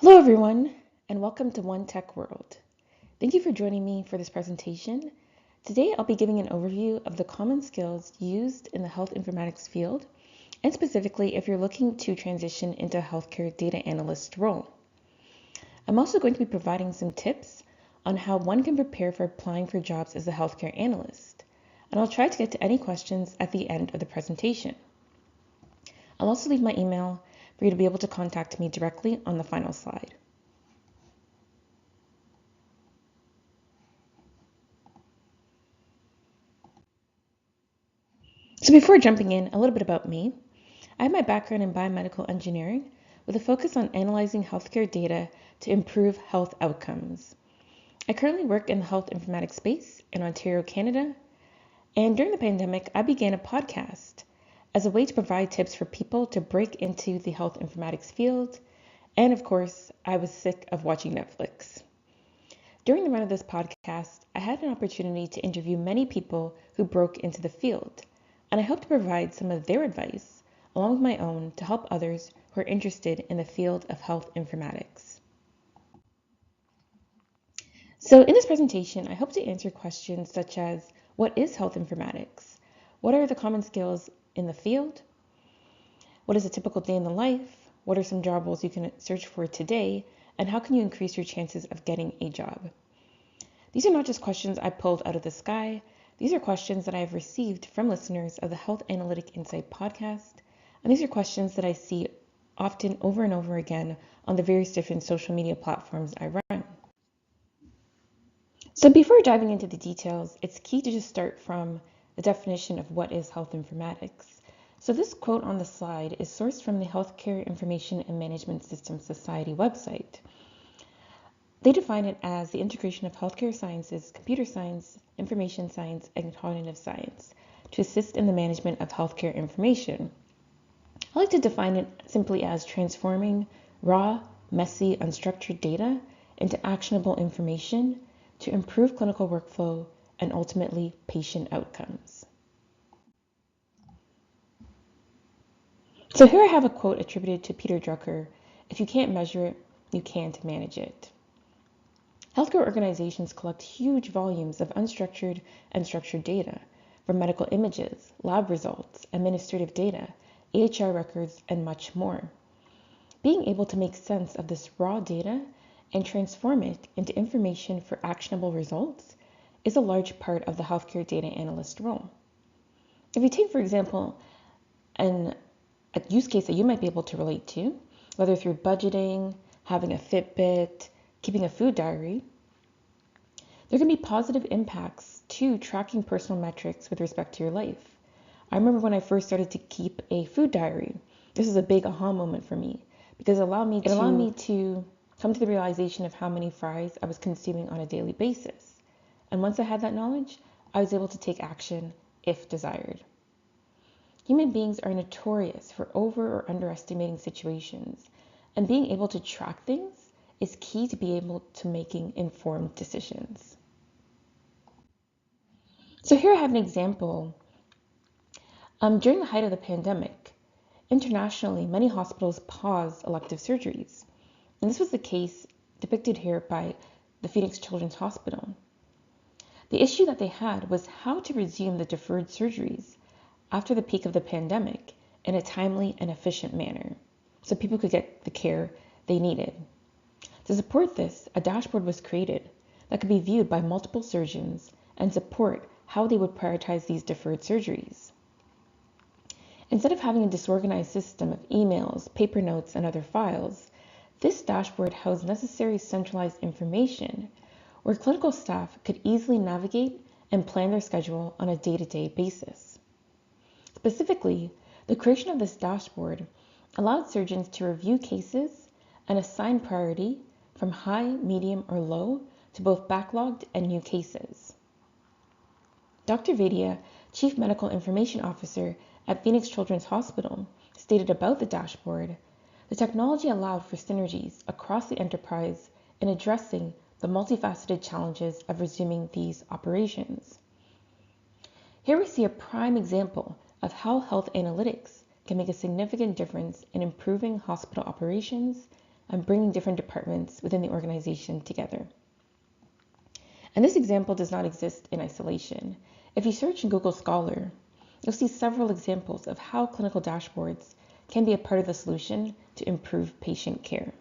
Hello everyone, and welcome to One Tech World. Thank you for joining me for this presentation. Today I'll be giving an overview of the common skills used in the health informatics field, and specifically if you're looking to transition into a healthcare data analyst role. I'm also going to be providing some tips on how one can prepare for applying for jobs as a healthcare analyst, and I'll try to get to any questions at the end of the presentation. I'll also leave my email for you to be able to contact me directly on the final slide. So before jumping in, a little bit about me. I have my background in biomedical engineering with a focus on analyzing healthcare data to improve health outcomes. I currently work in the health informatics space in Ontario, Canada, and during the pandemic, I began a podcast as a way to provide tips for people to break into the health informatics field. And of course, I was sick of watching Netflix. During the run of this podcast, I had an opportunity to interview many people who broke into the field, and I hope to provide some of their advice, along with my own, to help others who are interested in the field of health informatics. So in this presentation, I hope to answer questions such as, what is health informatics? What are the common skills in the field? What is a typical day in the life? What are some job roles you can search for today? And how can you increase your chances of getting a job? These are not just questions I pulled out of the sky. These are questions that I have received from listeners of the Health Analytic Insight podcast. And these are questions that I see often over and over again on the various different social media platforms I run. So before diving into the details, it's key to just start from the definition of what is health informatics. So this quote on the slide is sourced from the Healthcare Information and Management Systems Society website. They define it as the integration of healthcare sciences, computer science, information science, and cognitive science to assist in the management of healthcare information. I like to define it simply as transforming raw, messy, unstructured data into actionable information to improve clinical workflow and ultimately patient outcomes. So here I have a quote attributed to Peter Drucker: "If you can't measure it, you can't manage it." Healthcare organizations collect huge volumes of unstructured and structured data from medical images, lab results, administrative data, EHR records, and much more. Being able to make sense of this raw data and transform it into information for actionable results is a large part of the healthcare data analyst role. If you take, for example, a use case that you might be able to relate to, whether through budgeting, having a Fitbit, keeping a food diary, there can be positive impacts to tracking personal metrics with respect to your life. I remember when I first started to keep a food diary, this was a big aha moment for me because it allowed me to come to the realization of how many fries I was consuming on a daily basis. And once I had that knowledge, I was able to take action if desired. Human beings are notorious for over or underestimating situations, and being able to track things is key to be able to making informed decisions. So here I have an example. During the height of the pandemic, internationally, many hospitals paused elective surgeries. And this was the case depicted here by the Phoenix Children's Hospital. The issue that they had was how to resume the deferred surgeries after the peak of the pandemic in a timely and efficient manner, so people could get the care they needed. To support this, a dashboard was created that could be viewed by multiple surgeons and support how they would prioritize these deferred surgeries. Instead of having a disorganized system of emails, paper notes, and other files, this dashboard housed necessary centralized information where clinical staff could easily navigate and plan their schedule on a day-to-day basis. Specifically, the creation of this dashboard allowed surgeons to review cases and assign priority from high, medium, or low to both backlogged and new cases. Dr. Vadia, Chief Medical Information Officer at Phoenix Children's Hospital, stated about the dashboard, "The technology allowed for synergies across the enterprise in addressing the multifaceted challenges of resuming these operations." Here we see a prime example of how health analytics can make a significant difference in improving hospital operations bringing different departments within the organization together. And this example does not exist in isolation. If you search in Google Scholar, you'll see several examples of how clinical dashboards can be a part of the solution to improve patient care.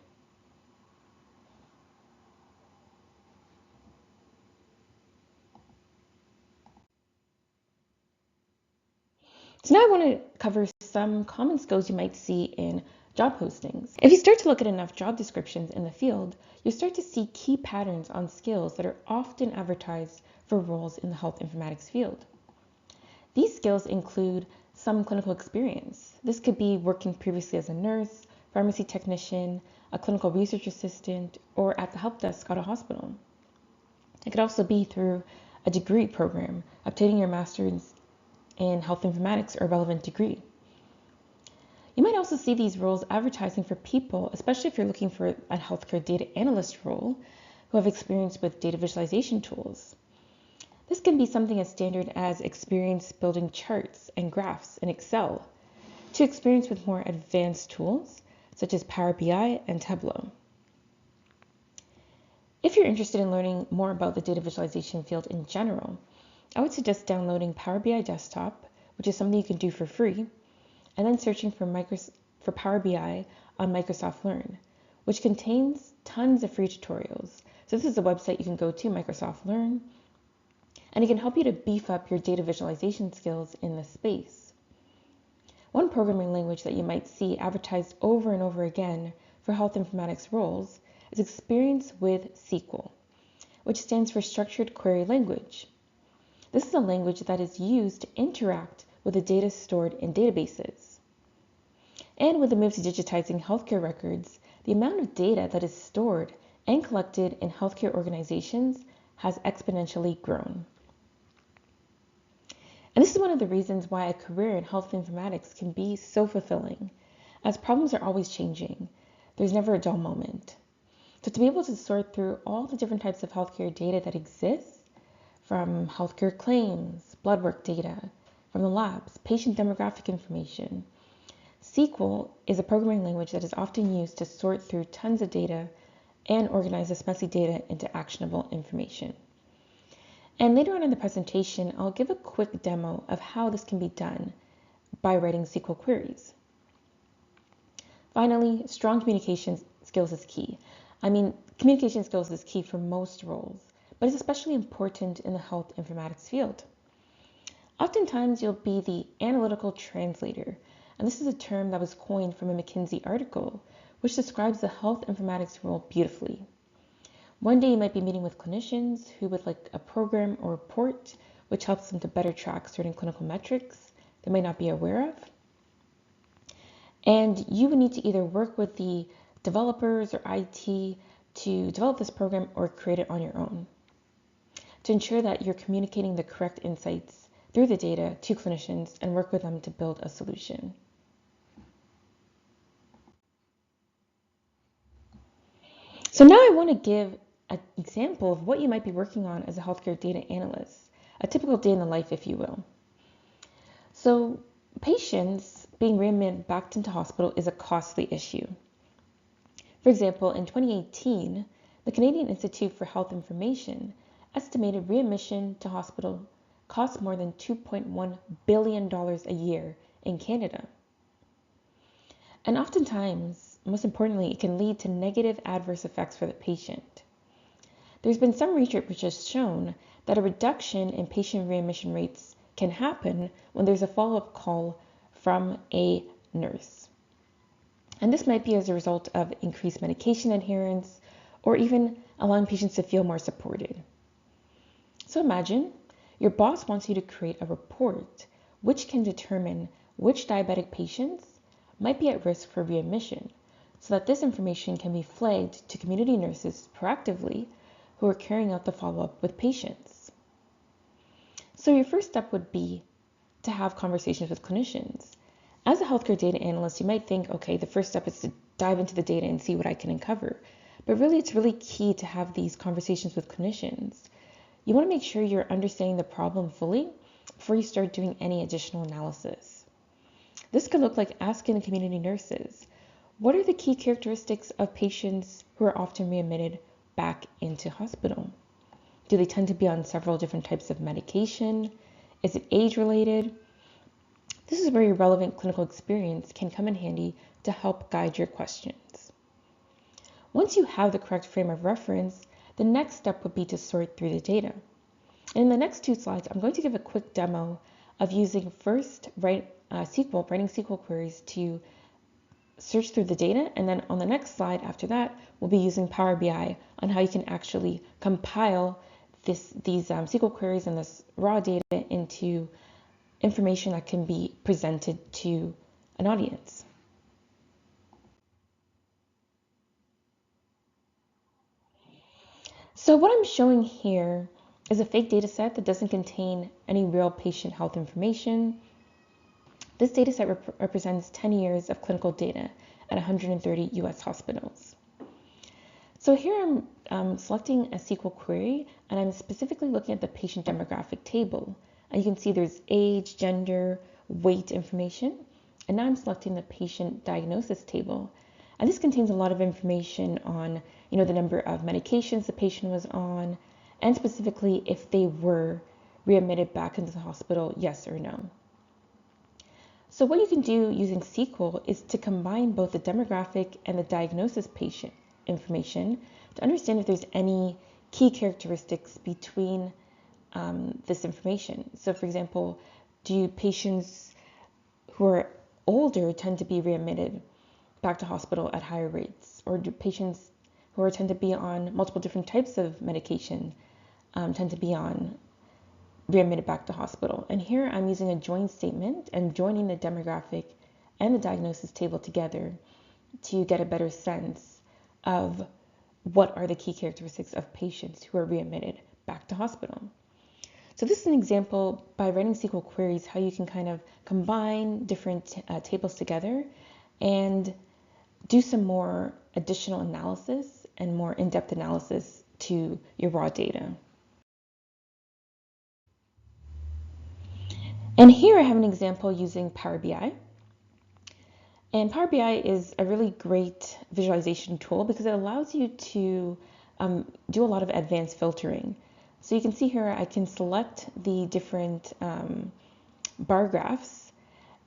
So now I want to cover some common skills you might see in job postings. If you start to look at enough job descriptions in the field, you'll start to see key patterns on skills that are often advertised for roles in the health informatics field. These skills include some clinical experience. This could be working previously as a nurse, pharmacy technician, a clinical research assistant, or at the help desk at a hospital. It could also be through a degree program, obtaining your master's in health informatics or a relevant degree. You might also see these roles advertising for people, especially if you're looking for a healthcare data analyst role, who have experience with data visualization tools. This can be something as standard as experience building charts and graphs in Excel, to experience with more advanced tools, such as Power BI and Tableau. If you're interested in learning more about the data visualization field in general, I would suggest downloading Power BI Desktop, which is something you can do for free, and then searching for Power BI on Microsoft Learn, which contains tons of free tutorials. So this is a website you can go to, Microsoft Learn, and it can help you to beef up your data visualization skills in this space. One programming language that you might see advertised over and over again for health informatics roles is experience with SQL, which stands for Structured Query Language. This is a language that is used to interact with the data stored in databases. And with the move to digitizing healthcare records, the amount of data that is stored and collected in healthcare organizations has exponentially grown. And this is one of the reasons why a career in health informatics can be so fulfilling, as problems are always changing. There's never a dull moment. So to be able to sort through all the different types of healthcare data that exists, from healthcare claims, blood work data, from the labs, patient demographic information, SQL is a programming language that is often used to sort through tons of data and organize this messy data into actionable information. And later on in the presentation, I'll give a quick demo of how this can be done by writing SQL queries. Finally, strong communication skills is key. Communication skills is key for most roles, but it's especially important in the health informatics field. Oftentimes, you'll be the analytical translator, and this is a term that was coined from a McKinsey article, which describes the health informatics role beautifully. One day you might be meeting with clinicians who would like a program or report which helps them to better track certain clinical metrics they might not be aware of. And you would need to either work with the developers or IT to develop this program or create it on your own, to ensure that you're communicating the correct insights through the data to clinicians and work with them to build a solution. So now I want to give an example of what you might be working on as a healthcare data analyst, a typical day in the life, if you will. So patients being readmitted back into hospital is a costly issue. For example, in 2018, the Canadian Institute for Health Information estimated readmission to hospital costs more than $2.1 billion a year in Canada. And oftentimes, most importantly, it can lead to negative adverse effects for the patient. There's been some research which has shown that a reduction in patient readmission rates can happen when there's a follow-up call from a nurse. And this might be as a result of increased medication adherence or even allowing patients to feel more supported. So imagine your boss wants you to create a report which can determine which diabetic patients might be at risk for readmission, so that this information can be flagged to community nurses proactively who are carrying out the follow-up with patients. So your first step would be to have conversations with clinicians. As a healthcare data analyst, you might think, okay, the first step is to dive into the data and see what I can uncover. But really, it's really key to have these conversations with clinicians. You want to make sure you're understanding the problem fully before you start doing any additional analysis. This could look like asking the community nurses, What are the key characteristics of patients who are often readmitted back into hospital? Do they tend to be on several different types of medication? Is it age-related? This is where your relevant clinical experience can come in handy to help guide your questions. Once you have the correct frame of reference, the next step would be to sort through the data. In the next 2 slides, I'm going to give a quick demo of using writing SQL queries to search through the data, and then on the next slide after that, we'll be using Power BI on how you can actually compile these SQL queries and this raw data into information that can be presented to an audience. So what I'm showing here is a fake data set that doesn't contain any real patient health information. This data set represents 10 years of clinical data at 130 US hospitals. So here I'm selecting a SQL query, and I'm specifically looking at the patient demographic table. And you can see there's age, gender, weight information. And now I'm selecting the patient diagnosis table. And this contains a lot of information on, the number of medications the patient was on, and specifically if they were readmitted back into the hospital, yes or no. So what you can do using SQL is to combine both the demographic and the diagnosis patient information to understand if there's any key characteristics between this information. So for example, do patients who are older tend to be readmitted back to hospital at higher rates? Or do patients who tend to be on multiple different types of medication tend to be readmitted back to hospital? And here I'm using a join statement and joining the demographic and the diagnosis table together to get a better sense of what are the key characteristics of patients who are readmitted back to hospital. So this is an example by writing SQL queries how you can kind of combine different tables together and do some more additional analysis and more in-depth analysis to your raw data. And here I have an example using Power BI. And Power BI is a really great visualization tool because it allows you to do a lot of advanced filtering. So you can see here I can select the different bar graphs,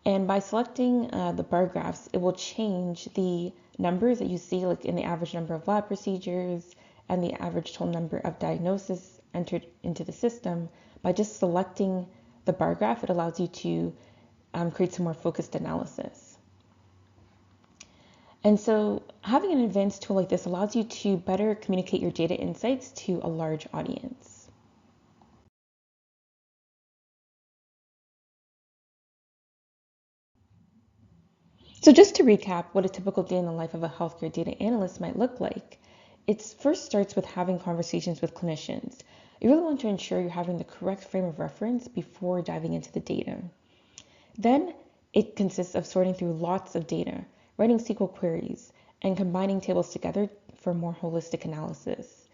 and by selecting the bar graphs, it will change the numbers that you see, like in the average number of lab procedures and the average total number of diagnoses entered into the system. By just selecting the bar graph, it allows you to create some more focused analysis. And so having an advanced tool like this allows you to better communicate your data insights to a large audience. So just to recap what a typical day in the life of a healthcare data analyst might look like, it first starts with having conversations with clinicians. You really want to ensure you're having the correct frame of reference before diving into the data. Then it consists of sorting through lots of data, writing SQL queries, and combining tables together for more holistic analysis.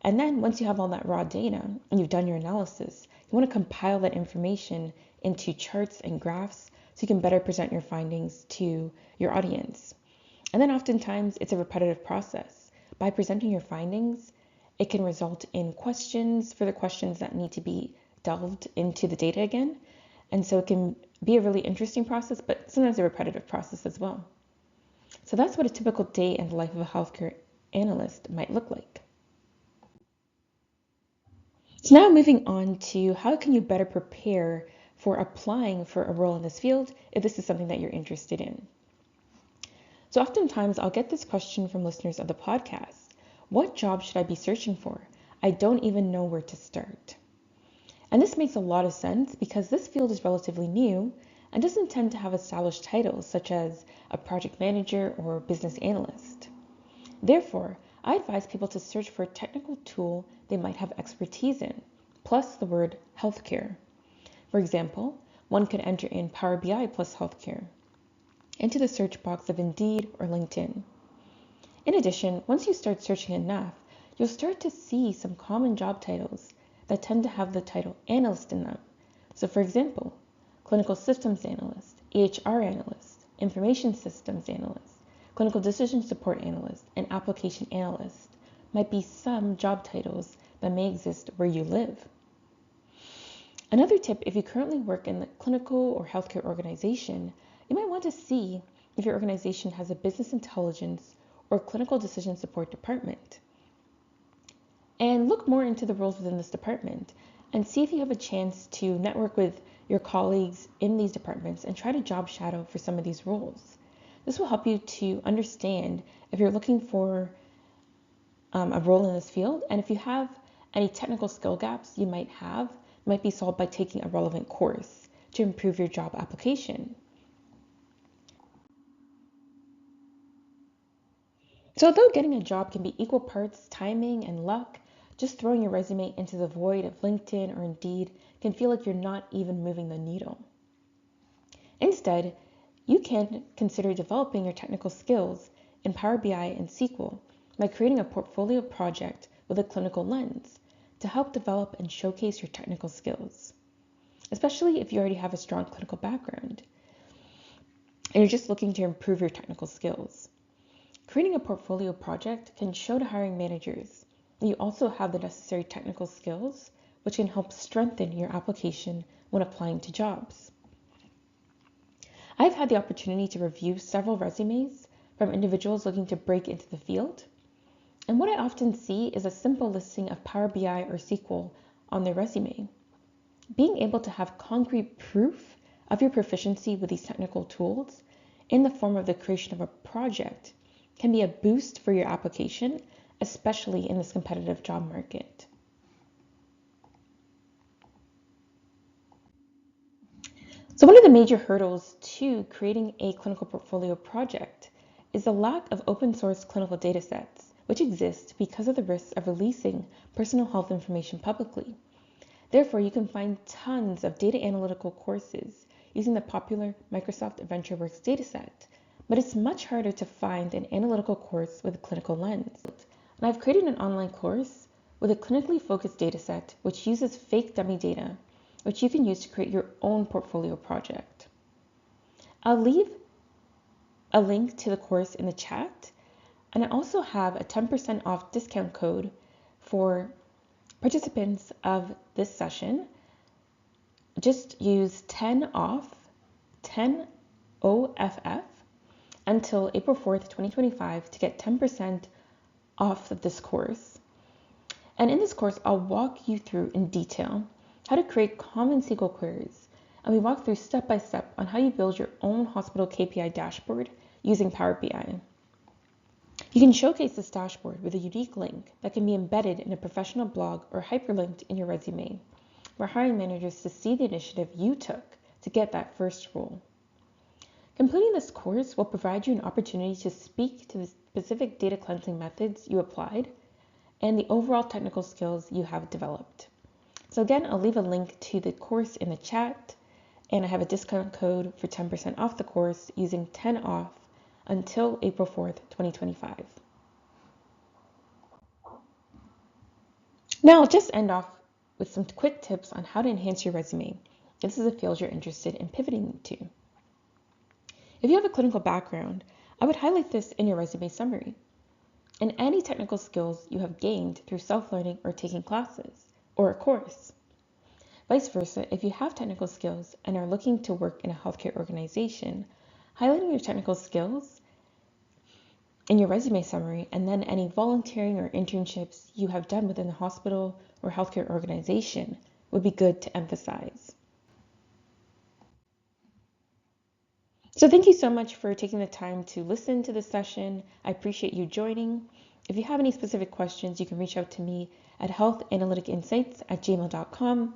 And then once you have all that raw data and you've done your analysis, you want to compile that information into charts and graphs so you can better present your findings to your audience. And then oftentimes it's a repetitive process. By presenting your findings, it can result in questions for the questions that need to be delved into the data again. And so it can be a really interesting process, but sometimes a repetitive process as well. So that's what a typical day in the life of a healthcare analyst might look like. So now moving on to how can you better prepare for applying for a role in this field if this is something that you're interested in. So oftentimes I'll get this question from listeners of the podcast. What job should I be searching for? I don't even know where to start. And this makes a lot of sense because this field is relatively new and doesn't tend to have established titles such as a project manager or business analyst. Therefore, I advise people to search for a technical tool they might have expertise in, plus the word healthcare. For example, one could enter in Power BI plus healthcare into the search box of Indeed or LinkedIn. In addition, once you start searching enough, you'll start to see some common job titles that tend to have the title analyst in them. So for example, clinical systems analyst, EHR analyst, information systems analyst, clinical decision support analyst, and application analyst might be some job titles that may exist where you live. Another tip, if you currently work in the clinical or healthcare organization, you might want to see if your organization has a business intelligence or clinical decision support department. And look more into the roles within this department and see if you have a chance to network with your colleagues in these departments and try to job shadow for some of these roles. This will help you to understand if you're looking for a role in this field, and if you have any technical skill gaps you might be solved by taking a relevant course to improve your job application. So although getting a job can be equal parts timing and luck, just throwing your resume into the void of LinkedIn or Indeed can feel like you're not even moving the needle. Instead, you can consider developing your technical skills in Power BI and SQL by creating a portfolio project with a clinical lens to help develop and showcase your technical skills, especially if you already have a strong clinical background and you're just looking to improve your technical skills. Creating a portfolio project can show to hiring managers that you also have the necessary technical skills, which can help strengthen your application when applying to jobs. I've had the opportunity to review several resumes from individuals looking to break into the field, and what I often see is a simple listing of Power BI or SQL on their resume. Being able to have concrete proof of your proficiency with these technical tools in the form of the creation of a project can be a boost for your application, especially in this competitive job market. So one of the major hurdles to creating a clinical portfolio project is the lack of open source clinical data sets, which exist because of the risks of releasing personal health information publicly. Therefore, you can find tons of data analytical courses using the popular Microsoft VentureWorks dataset, but it's much harder to find an analytical course with a clinical lens. And I've created an online course with a clinically focused dataset which uses fake dummy data, which you can use to create your own portfolio project. I'll leave a link to the course in the chat, and I also have a 10% off discount code for participants of this session. Just use 10 OFF, until April 4th, 2025 to get 10% off of this course. And in this course, I'll walk you through in detail how to create common SQL queries. And we walk through step by step on how you build your own hospital KPI dashboard using Power BI. You can showcase this dashboard with a unique link that can be embedded in a professional blog or hyperlinked in your resume for hiring managers to see the initiative you took to get that first role. Completing this course will provide you an opportunity to speak to the specific data cleansing methods you applied and the overall technical skills you have developed. So again, I'll leave a link to the course in the chat, and I have a discount code for 10% off the course using 10 off until April 4th, 2025. Now I'll just end off with some quick tips on how to enhance your resume if this is a field you're interested in pivoting to. If you have a clinical background, I would highlight this in your resume summary, and any technical skills you have gained through self-learning or taking classes or a course. Vice versa, if you have technical skills and are looking to work in a healthcare organization, highlighting your technical skills in your resume summary and then any volunteering or internships you have done within the hospital or healthcare organization would be good to emphasize. So thank you so much for taking the time to listen to this session. I appreciate you If you have any specific questions, you can reach out to me at healthanaliticinsights@gmail.com.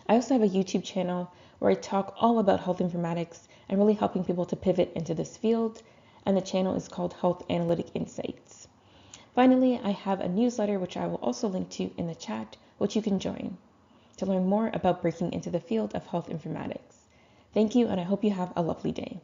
I also have a YouTube channel where I talk all about health informatics and really helping people to pivot into this field, and the channel is called Health Analytic Insights. Finally, I have a newsletter which I will also link to in the chat, which you can join to learn more about breaking into the field of health informatics. Thank you, and I hope you have a lovely day.